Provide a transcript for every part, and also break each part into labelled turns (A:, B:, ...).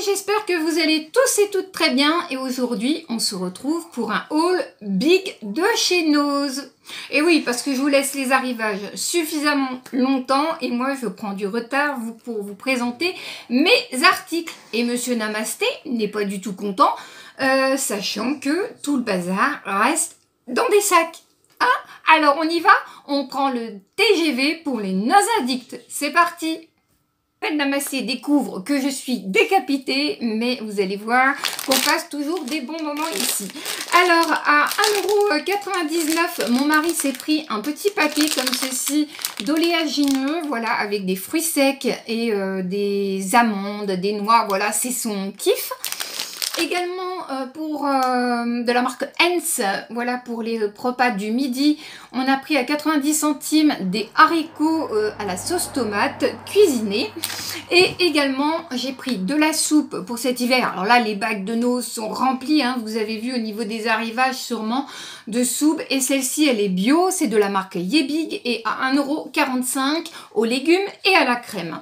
A: j'espère que vous allez tous et toutes très bien et aujourd'hui on se retrouve pour un haul big de chez Nose. Et oui, parce que je vous laisse les arrivages suffisamment longtemps et moi je prends du retard pour vous présenter mes articles. Et Monsieur Namasté n'est pas du tout content, sachant que tout le bazar reste dans des sacs. Hein? Alors on y va, on prend le TGV pour les Nose Addicts. C'est parti! Namasté découvre que je suis décapitée, mais vous allez voir qu'on passe toujours des bons moments ici. Alors, à 1,99 €, mon mari s'est pris un petit paquet comme ceci d'oléagineux, voilà, avec des fruits secs et des amandes, des noix, voilà, c'est son kiff. Également pour de la marque Heinz, voilà pour les repas du midi, on a pris à 90 centimes des haricots à la sauce tomate cuisinés. Et également j'ai pris de la soupe pour cet hiver. Alors là les bacs de Nose sont remplis, hein, vous avez vu au niveau des arrivages sûrement de soupe. Et celle-ci elle est bio, c'est de la marque Yebig et à 1,45 € aux légumes et à la crème.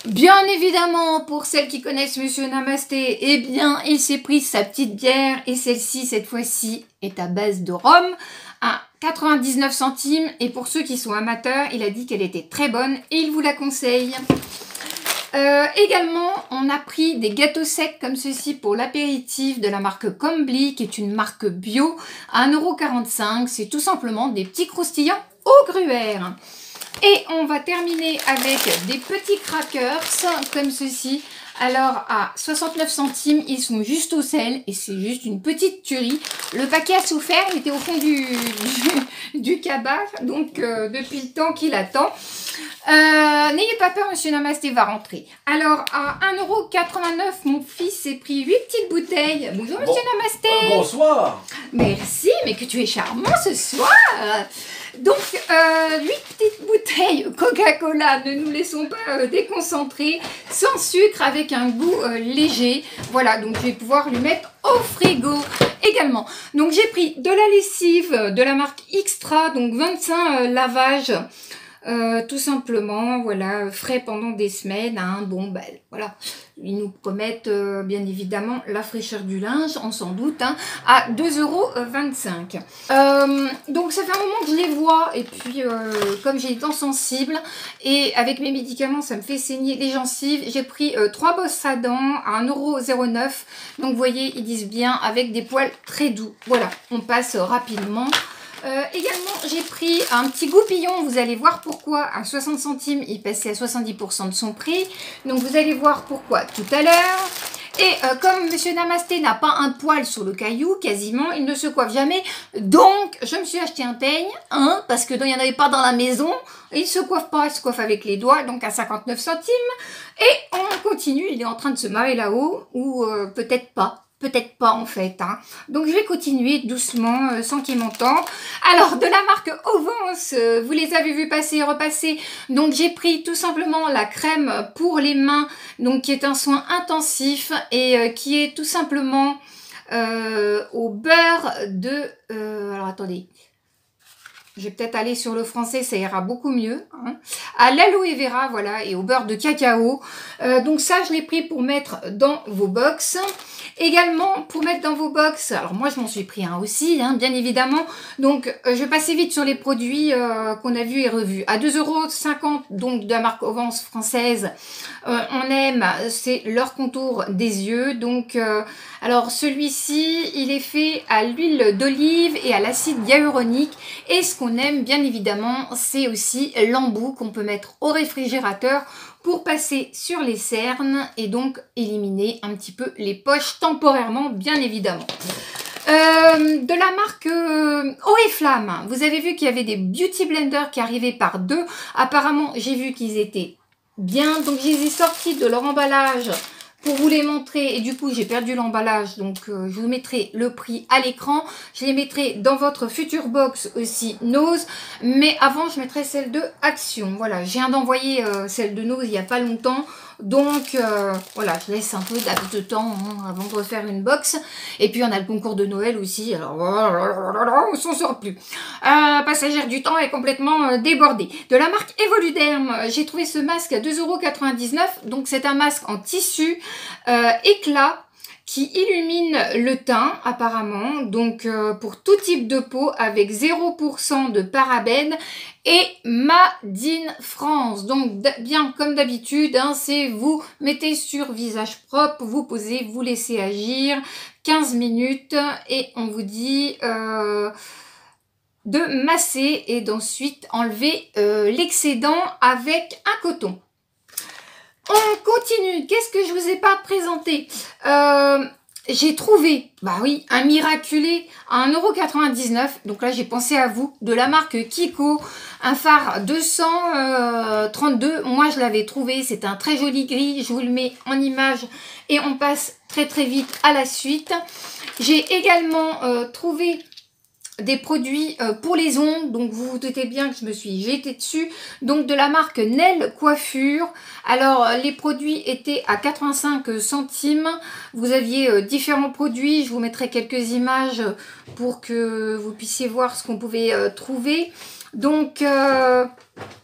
A: Bien évidemment pour celles qui connaissent Monsieur Namasté, eh bien il s'est pris sa petite bière et celle-ci cette fois-ci est à base de rhum à 99 centimes et pour ceux qui sont amateurs il a dit qu'elle était très bonne et il vous la conseille. Également on a pris des gâteaux secs comme ceci pour l'apéritif de la marque Combly qui est une marque bio à 1,45 €. C'est tout simplement des petits croustillants au gruyère. Et on va terminer avec des petits crackers comme ceci. Alors à 69 centimes, ils sont juste au sel et c'est juste une petite tuerie. Le paquet a souffert, il était au fond du cabas, donc depuis le temps qu'il attend. N'ayez pas peur, Monsieur Namasté va rentrer. Alors à 1,89 €, mon fils s'est pris 8 petites bouteilles. Bonjour Monsieur Namasté.
B: Bonsoir.
A: Merci, mais que tu es charmant ce soir. Donc, 8 petites bouteilles Coca-Cola, ne nous laissons pas déconcentrer, sans sucre, avec un goût léger. Voilà, donc je vais pouvoir lui mettre au frigo également. Donc, j'ai pris de la lessive de la marque Extra, donc 25 lavages. Tout simplement, voilà, frais pendant des semaines, hein. Bon, ben voilà, ils nous promettent bien évidemment la fraîcheur du linge, on s'en doute, hein, à 2,25 €. Donc ça fait un moment que je les vois, et puis comme j'ai les dents sensibles, et avec mes médicaments ça me fait saigner les gencives, j'ai pris 3 brosses à dents à 1,09 €. Donc vous voyez, ils disent bien avec des poils très doux. Voilà, on passe rapidement. Également j'ai pris un petit goupillon, vous allez voir pourquoi à 60 centimes il passait à 70% de son prix, donc vous allez voir pourquoi tout à l'heure. Et comme Monsieur Namasté n'a pas un poil sur le caillou, quasiment, il ne se coiffe jamais, donc je me suis acheté un peigne, hein, parce que il n'y en avait pas dans la maison, il ne se coiffe pas, il se coiffe avec les doigts, donc à 59 centimes, et on continue, il est en train de se marrer là-haut, ou peut-être pas. Peut-être pas en fait, hein. Donc je vais continuer doucement sans qu'il m'entende. Alors de la marque Ovance, vous les avez vus passer et repasser. Donc j'ai pris tout simplement la crème pour les mains, donc qui est un soin intensif et qui est tout simplement au beurre de... alors attendez. Je vais peut-être aller sur le français, ça ira beaucoup mieux. Hein. À l'aloe vera, voilà, et au beurre de cacao. Donc ça, je l'ai pris pour mettre dans vos box. Également, pour mettre dans vos box, alors moi, je m'en suis pris un aussi, hein, bien évidemment. Donc, je vais passer vite sur les produits qu'on a vus et revus. À 2,50 €, donc de la marque Ovance française, on aime, c'est leur contour des yeux. Donc, alors celui-ci, il est fait à l'huile d'olive et à l'acide hyaluronique. Et ce qu'on aime, bien évidemment, c'est aussi l'embout qu'on peut mettre au réfrigérateur pour passer sur les cernes et donc éliminer un petit peu les poches temporairement, bien évidemment. De la marque Oriflamme, vous avez vu qu'il y avait des beauty blenders qui arrivaient par deux. Apparemment, j'ai vu qu'ils étaient bien, donc je les ai sortis de leur emballage pour vous les montrer, et du coup j'ai perdu l'emballage, donc je vous mettrai le prix à l'écran. Je les mettrai dans votre future box aussi Nose, mais avant je mettrai celle de Action. Voilà, je viens d'envoyer celle de Nose il n'y a pas longtemps, Donc voilà, je laisse un peu de temps avant de refaire une box. Et puis on a le concours de Noël aussi, alors on s'en sort plus. Passagère du temps est complètement débordée. De la marque Evoluderm, j'ai trouvé ce masque à 2,99 €. Donc c'est un masque en tissu éclat qui illumine le teint apparemment, donc pour tout type de peau avec 0% de parabènes et Made in France. Donc bien comme d'habitude, hein, c'est vous mettez sur visage propre, vous posez, vous laissez agir 15 minutes et on vous dit de masser et d'ensuite enlever l'excédent avec un coton. On continue. Qu'est-ce que je vous ai pas présenté? J'ai trouvé, bah oui, un miraculé à 1,99 €. Donc là, j'ai pensé à vous, de la marque Kiko, un fard 232. Moi, je l'avais trouvé. C'est un très joli gris. Je vous le mets en image et on passe très très vite à la suite. J'ai également trouvé des produits pour les ongles, donc vous vous doutez bien que je me suis jetée dessus, donc de la marque Nel Coiffure. Alors les produits étaient à 85 centimes, vous aviez différents produits, je vous mettrai quelques images pour que vous puissiez voir ce qu'on pouvait trouver. Donc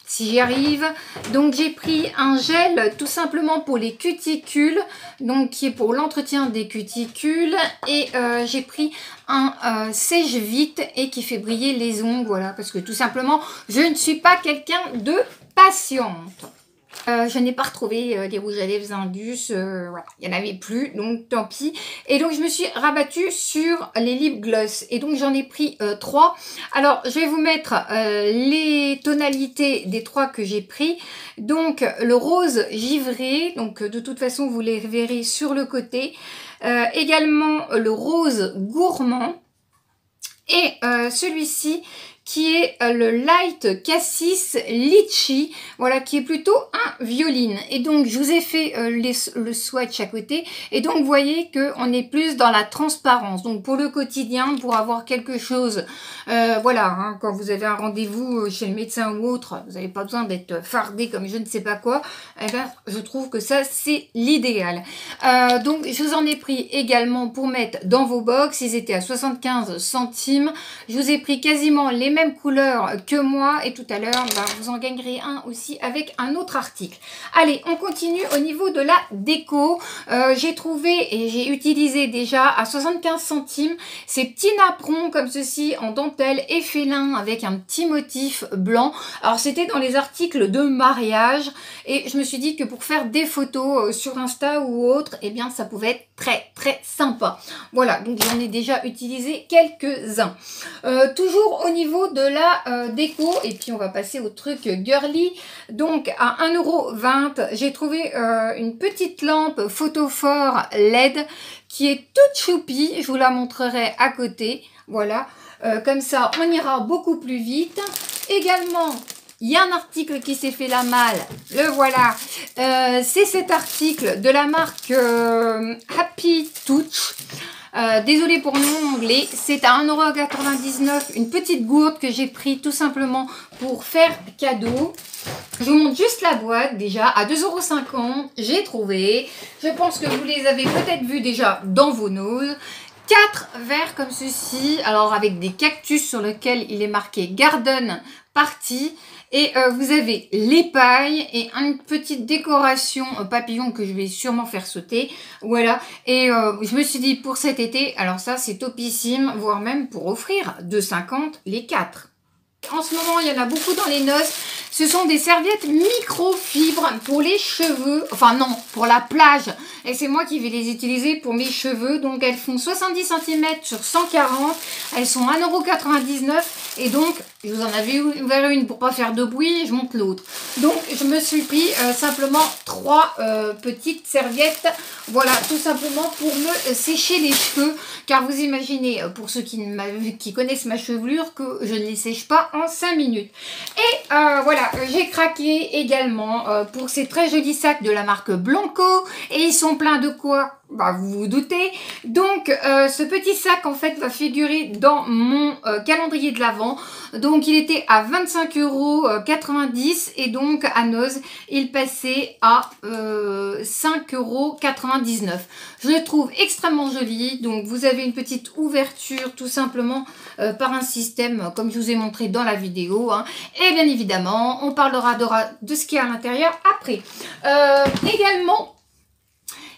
A: si j'y arrive, donc j'ai pris un gel tout simplement pour les cuticules, donc qui est pour l'entretien des cuticules, et j'ai pris un sèche-vite et qui fait briller les ongles, voilà, parce que tout simplement je ne suis pas quelqu'un de patiente. Je n'ai pas retrouvé les rouges à lèvres Indus, voilà, il n'y en avait plus, donc tant pis. Et donc je me suis rabattue sur les lip gloss, et donc j'en ai pris 3. Alors je vais vous mettre les tonalités des 3 que j'ai pris. Donc le rose givré, donc de toute façon vous les verrez sur le côté. Également le rose gourmand, et celui-ci qui est le Light Cassis Litchi, voilà, qui est plutôt un violine. Et donc, je vous ai fait le swatch à côté. Et donc, vous voyez qu'on est plus dans la transparence. Donc, pour le quotidien, pour avoir quelque chose, voilà, hein, quand vous avez un rendez-vous chez le médecin ou autre, vous n'avez pas besoin d'être fardé comme je ne sais pas quoi. Eh ben, je trouve que ça, c'est l'idéal. Donc, je vous en ai pris également pour mettre dans vos box. Ils étaient à 75 centimes. Je vous ai pris quasiment les mêmes couleurs que moi, et tout à l'heure vous en gagnerez un aussi avec un autre article. Allez, on continue au niveau de la déco. J'ai trouvé et j'ai utilisé déjà à 75 centimes ces petits napperons comme ceci en dentelle et félin avec un petit motif blanc. Alors c'était dans les articles de mariage et je me suis dit que pour faire des photos sur Insta ou autre, eh bien ça pouvait être très très sympa. Voilà, donc j'en ai déjà utilisé quelques-uns. Toujours au niveau de la déco, et puis on va passer au truc girly. Donc à 1,20 €, j'ai trouvé une petite lampe photophore LED qui est toute choupie. Je vous la montrerai à côté. Voilà, comme ça on ira beaucoup plus vite. Également, il y a un article qui s'est fait la malle, le voilà, c'est cet article de la marque Happy Touch. Désolée pour mon anglais, c'est à 1,99 €, une petite gourde que j'ai pris tout simplement pour faire cadeau. Je vous montre juste la boîte déjà, à 2,50 €, j'ai trouvé. Je pense que vous les avez peut-être vus déjà dans vos noses. 4 verres comme ceci, alors avec des cactus sur lesquels il est marqué Garden Party. Et vous avez les pailles et une petite décoration papillon que je vais sûrement faire sauter. Voilà. Et je me suis dit pour cet été, alors ça c'est topissime, voire même pour offrir 2,50 € les 4. En ce moment, il y en a beaucoup dans les noces. Ce sont des serviettes microfibres pour les cheveux. Enfin non, pour la plage. Et c'est moi qui vais les utiliser pour mes cheveux. Donc elles font 70 cm sur 140. Elles sont 1,99 €. Et donc, je vous en avais ouvert une pour pas faire de bruit. Je monte l'autre. Donc je me suis pris simplement 3 petites serviettes. Voilà, tout simplement pour me sécher les cheveux. Car vous imaginez, pour ceux qui connaissent ma chevelure, que je ne les sèche pas en 5 minutes. Et voilà, voilà, j'ai craqué également pour ces très jolis sacs de la marque Blanco. Et ils sont pleins de quoi? Bah, vous vous doutez. Donc, ce petit sac, en fait, va figurer dans mon calendrier de l'Avent. Donc, il était à 25,90 € et donc, à Noz, il passait à 5,99 €. Je le trouve extrêmement joli. Donc, vous avez une petite ouverture, tout simplement, par un système, comme je vous ai montré dans la vidéo. Hein. Et bien évidemment, on parlera de ce qu'il y a à l'intérieur après. Également,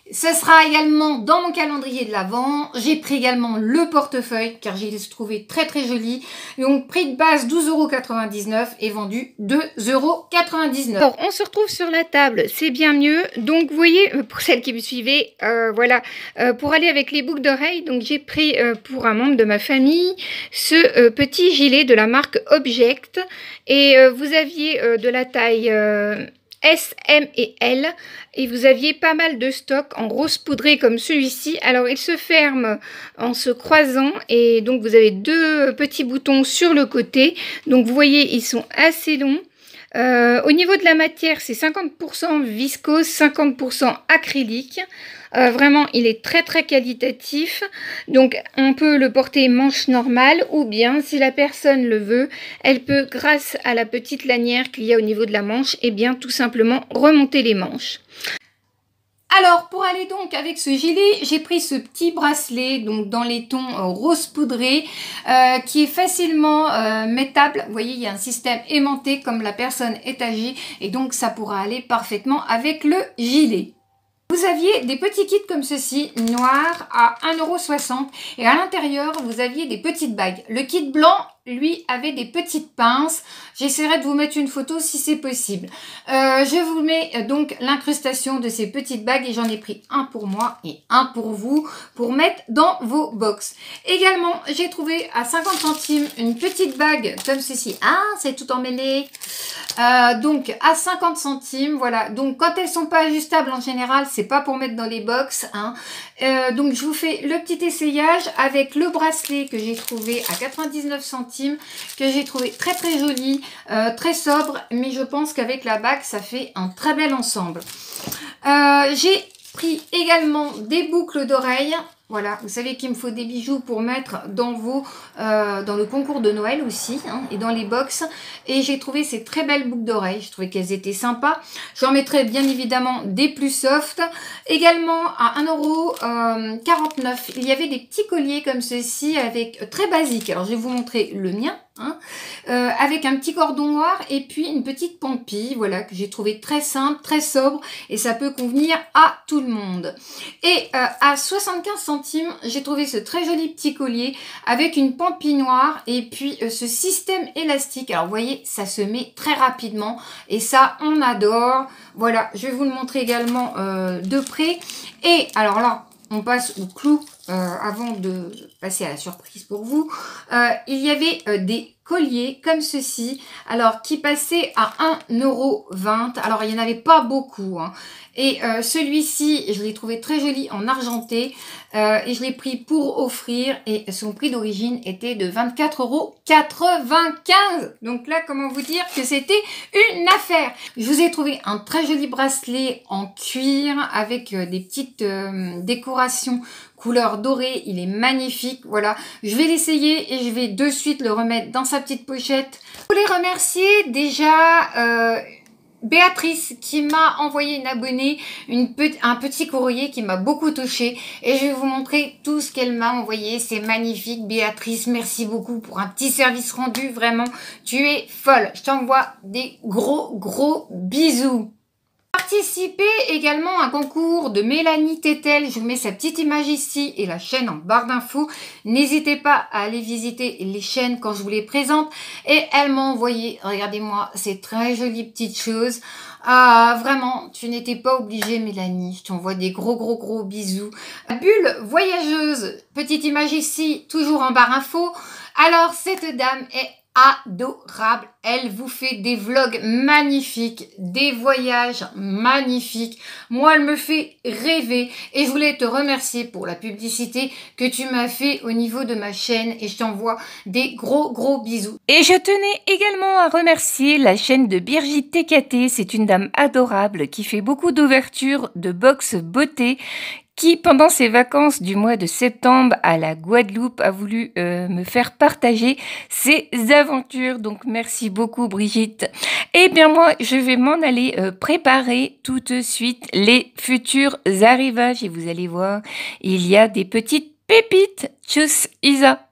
A: ce sera également dans mon calendrier de l'Avent. J'ai pris également le portefeuille car j'ai trouvé très très joli. Donc prix de base 12,99 € et vendu 2,99 €. Alors on se retrouve sur la table, c'est bien mieux. Donc vous voyez, pour celles qui me suivaient, voilà, pour aller avec les boucles d'oreilles, donc j'ai pris pour un membre de ma famille ce petit gilet de la marque Object. Et vous aviez de la taille S, M et L, et vous aviez pas mal de stock en rose poudré comme celui-ci. Alors il se ferme en se croisant et donc vous avez deux petits boutons sur le côté. Donc vous voyez, ils sont assez longs. Au niveau de la matière, c'est 50% viscose, 50% acrylique. Vraiment, il est très très qualitatif. Donc, on peut le porter manche normale ou bien, si la personne le veut, elle peut, grâce à la petite lanière qu'il y a au niveau de la manche, et bien tout simplement remonter les manches. Alors, pour aller donc avec ce gilet, j'ai pris ce petit bracelet donc dans les tons rose poudré qui est facilement mettable. Vous voyez, il y a un système aimanté comme la personne est âgée et donc ça pourra aller parfaitement avec le gilet. Vous aviez des petits kits comme ceci, noirs à 1,60 € et à l'intérieur, vous aviez des petites bagues. Le kit blanc, lui, avait des petites pinces. J'essaierai de vous mettre une photo si c'est possible. Je vous mets donc l'incrustation de ces petites bagues et j'en ai pris un pour moi et un pour vous pour mettre dans vos box. Également, j'ai trouvé à 50 centimes une petite bague comme ceci. Ah, c'est tout emmêlé. Donc à 50 centimes, voilà. Donc quand elles sont pas ajustables en général, c'est pas pour mettre dans les box. Hein. Donc je vous fais le petit essayage avec le bracelet que j'ai trouvé à 99 centimes, que j'ai trouvé très très joli, très sobre, mais je pense qu'avec la bague, ça fait un très bel ensemble. J'ai pris également des boucles d'oreilles. Voilà, vous savez qu'il me faut des bijoux pour mettre dans dans le concours de Noël aussi, hein, et dans les box. Et j'ai trouvé ces très belles boucles d'oreilles. Je trouvais qu'elles étaient sympas. J'en mettrai bien évidemment des plus soft. Également à 1,49 €, il y avait des petits colliers comme ceci avec très basique. Alors je vais vous montrer le mien. Hein, avec un petit cordon noir et puis une petite pampille, voilà, que j'ai trouvé très simple, très sobre et ça peut convenir à tout le monde. Et à 75 centimes, j'ai trouvé ce très joli petit collier avec une pampille noire et puis ce système élastique. Alors vous voyez, ça se met très rapidement et ça, on adore. Voilà, je vais vous le montrer également de près. Et alors là, on passe au clou avant de passer à la surprise pour vous. Il y avait des colliers comme ceci, alors qui passaient à 1,20 €. Alors il n'y en avait pas beaucoup. Hein. Et celui-ci, je l'ai trouvé très joli en argenté. Et je l'ai pris pour offrir. Et son prix d'origine était de 24,95 €. Donc là, comment vous dire que c'était une affaire. Je vous ai trouvé un très joli bracelet en cuir avec des petites décorations couleur dorée, il est magnifique, voilà. Je vais l'essayer et je vais de suite le remettre dans sa petite pochette. Je voulais remercier déjà Béatrice qui m'a envoyé une abonnée, un petit courrier qui m'a beaucoup touchée et je vais vous montrer tout ce qu'elle m'a envoyé. C'est magnifique Béatrice, merci beaucoup pour un petit service rendu, vraiment, tu es folle. Je t'envoie des gros bisous. Participez également à un concours de Mélanie Tétel. Je vous mets sa petite image ici et la chaîne en barre d'infos. N'hésitez pas à aller visiter les chaînes quand je vous les présente. Et elle m'a envoyé, regardez-moi, ces très jolies petites choses. Ah, vraiment, tu n'étais pas obligée, Mélanie. Je t'envoie des gros bisous. Bulle voyageuse, petite image ici, toujours en barre info. Alors, cette dame est adorable. Elle vous fait des vlogs magnifiques, des voyages magnifiques. Moi, elle me fait rêver. Et je voulais te remercier pour la publicité que tu m'as fait au niveau de ma chaîne. Et je t'envoie des gros bisous. Et je tenais également à remercier la chaîne de Birgit TKT. C'est une dame adorable qui fait beaucoup d'ouvertures de box beauté, qui, pendant ses vacances du mois de septembre à la Guadeloupe, a voulu me faire partager ses aventures. Donc, merci beaucoup, Brigitte. Eh bien, moi, je vais m'en aller préparer tout de suite les futurs arrivages. Et vous allez voir, il y a des petites pépites. Tchuss, Isa.